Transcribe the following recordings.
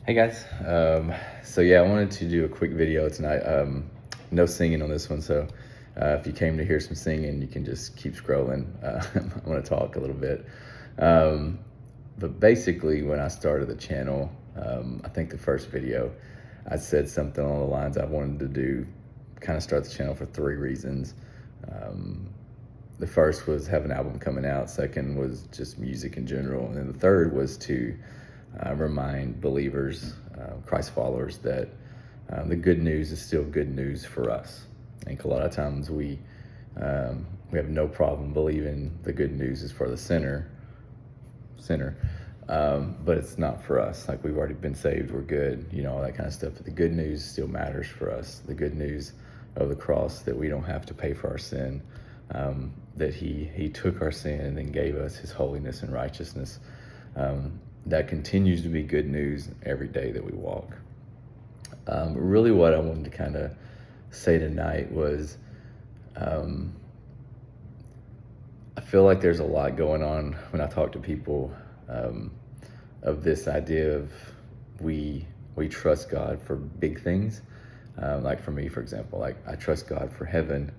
Hey guys. So yeah, I wanted to do a quick video tonight. No singing on this one, so if you came to hear some singing, you can just keep scrolling. I want to talk a little bit. Um, but basically, when I started the channel, I think the first video, I said something along the lines I wanted to do, kind of start the channel for three reasons. Um, the first was have an album coming out. Second was just music in general, and then the third was to remind believers, Christ followers, that the good news is still good news for us. I think a lot of times we have no problem believing the good news is for the sinner, but it's not for us. Like, we've already been saved, we're good, all that kind of stuff. But the good news still matters for us. The good news of the cross, that we don't have to pay for our sin, that he took our sin and then gave us his holiness and righteousness. That continues to be good news every day that we walk. Really what I wanted to kind of say tonight was, I feel like there's a lot going on when I talk to people, of this idea of we trust God for big things. Like for me, for example, like I trust God for heaven.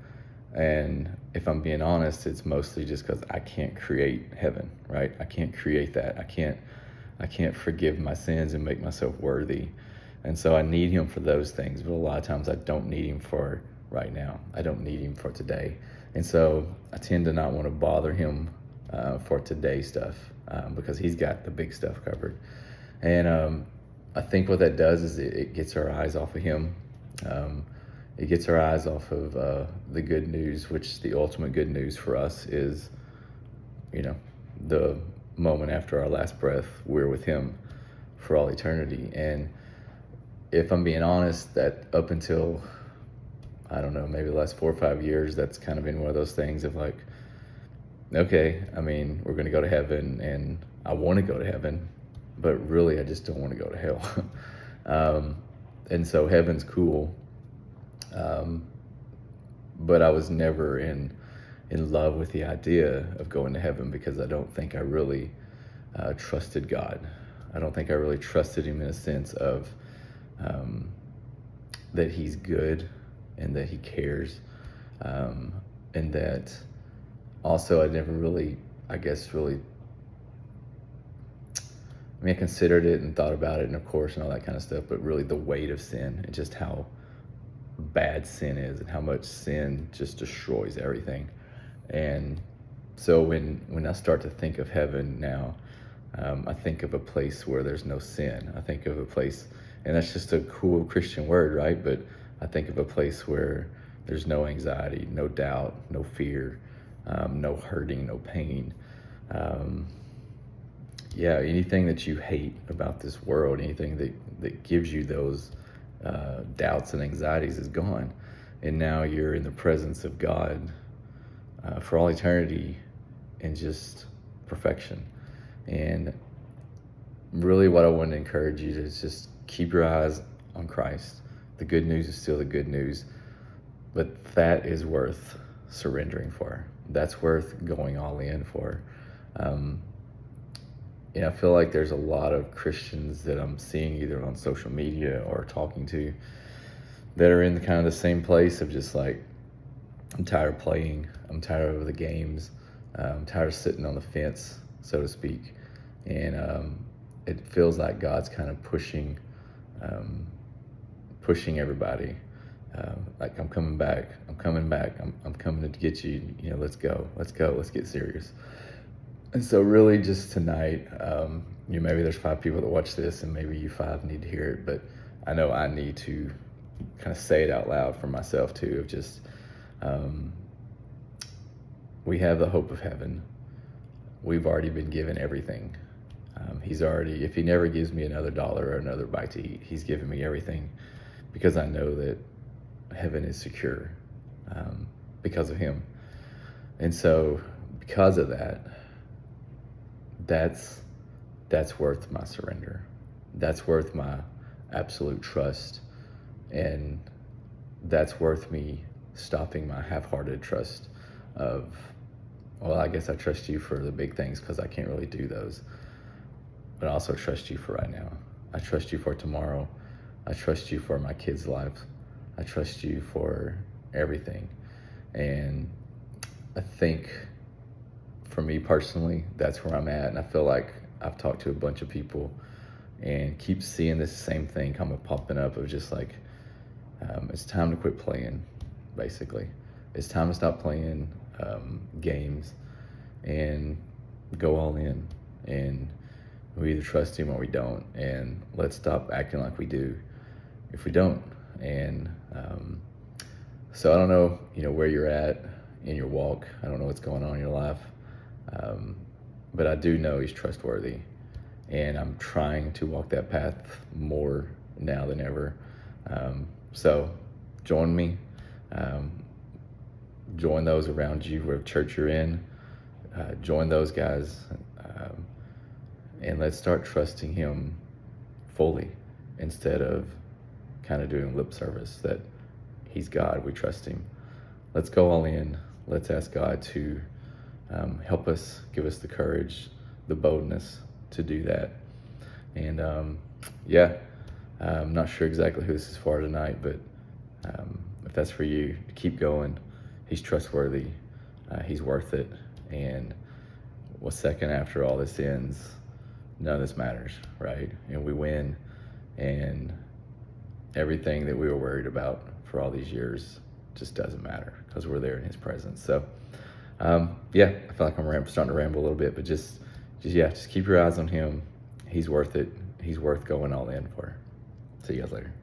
And if I'm being honest, it's mostly just because I can't create heaven, right? I can't create that. I can't forgive my sins and make myself worthy. And so I need him for those things. But a lot of times I don't need him for right now. I don't need him for today. And so I tend to not want to bother him for today stuff, because he's got the big stuff covered. And I think what that does is it gets our eyes off of him. It gets our eyes off of the good news, which the ultimate good news for us is, the moment after our last breath, we're with him for all eternity. And if I'm being honest, that up until, I don't know, maybe the last 4 or 5 years, that's kind of been one of those things of like, okay, I mean, we're going to go to heaven and I want to go to heaven, but really I just don't want to go to hell. And so heaven's cool. But I was never in love with the idea of going to heaven, because I don't think I really trusted God. I don't think I really trusted him in a sense of that he's good and that he cares, and that also I never really, I mean, I considered it and thought about it, and of course, and all that kind of stuff, but really the weight of sin and just how bad sin is and how much sin just destroys everything. And so when I start to think of heaven now, I think of a place where there's no sin. I think of a place, and that's just a cool Christian word, right? But I think of a place where there's no anxiety, no doubt, no fear, no hurting, no pain. Yeah, anything that you hate about this world, anything that gives you those doubts and anxieties is gone. And now you're in the presence of God for all eternity in just perfection. And really what I want to encourage you to is just keep your eyes on Christ. The good news is still the good news, but that is worth surrendering for. That's worth going all in for. I feel like there's a lot of Christians that I'm seeing either on social media or talking to that are in kind of the same place of just like, I'm tired of playing. I'm tired of the games. I'm tired of sitting on the fence, so to speak. And it feels like God's kind of pushing everybody. Like, I'm coming back. I'm coming back. I'm coming to get you. Let's go. Let's get serious. And so really just tonight, maybe there's 5 people that watch this and maybe you 5 need to hear it, but I know I need to kind of say it out loud for myself too, of just, we have the hope of heaven. We've already been given everything. He's already, if he never gives me another dollar or another bite to eat, he's given me everything, because I know that heaven is secure, because of him. And so because of that, that's worth my surrender. That's worth my absolute trust. And that's worth me stopping my half-hearted trust of, well, I guess I trust you for the big things because I can't really do those. But I also trust you for right now. I trust you for tomorrow. I trust you for my kids' lives. I trust you for everything. And I think for me personally, that's where I'm at. And I feel like I've talked to a bunch of people and keep seeing this same thing kind of popping up of just like, it's time to quit playing, basically. It's time to stop playing games and go all in. And we either trust him or we don't. And let's stop acting like we do if we don't. And so I don't know, where you're at in your walk. I don't know what's going on in your life. But I do know he's trustworthy. And I'm trying to walk that path more now than ever. So join me. Join those around you, whatever church you're in. Join those guys. And let's start trusting him fully instead of kind of doing lip service that he's God, we trust him. Let's go all in. Let's ask God to help us, give us the courage, the boldness to do that. And I'm not sure exactly who this is for tonight, but if that's for you, keep going. He's trustworthy. He's worth it. And what's second after all this ends, none of this matters, right? And we win. And everything that we were worried about for all these years just doesn't matter because we're there in his presence. So, I feel like I'm starting to ramble a little bit, but just keep your eyes on him. He's worth it. He's worth going all in for. See you guys later.